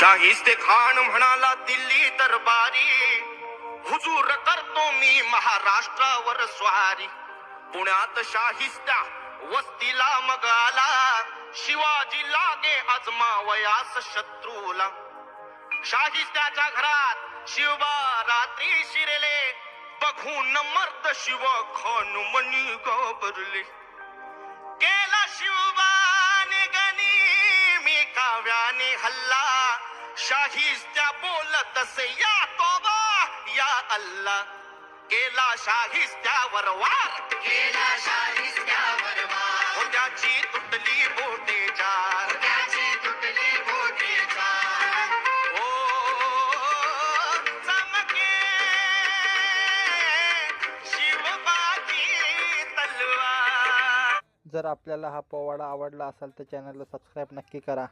शाहिस्ते खान म्हणाला दिल्ली दरबारी, हुजूर करतो मी महाराष्ट्रावर स्वारी. पुण्यात शाहिस्त्या वस्तीला मग आला, शिवाजी लागे आजमावयास शत्रूला. शाहिस्त्याच्या घरात शिवबा रात्री शिरले, बघून मर्द शिव खान मनी घाबरले. केला शिवबाने गणी मी काव्याने हल्ला, शाहिस्त्या बोलत से या तोबा या अल्लाह. केला शाहिस्त्यावर वार, केला शाहिस्त्यावर वार, हो त्याची तुटली बोटे चार, त्याची तुटली बोटे चार. ओ चमके शिवबाची तलवार. जर आपल्याला हा पोवाडा आवडला असेल तर चॅनलला सबस्क्राईब नक्की करा.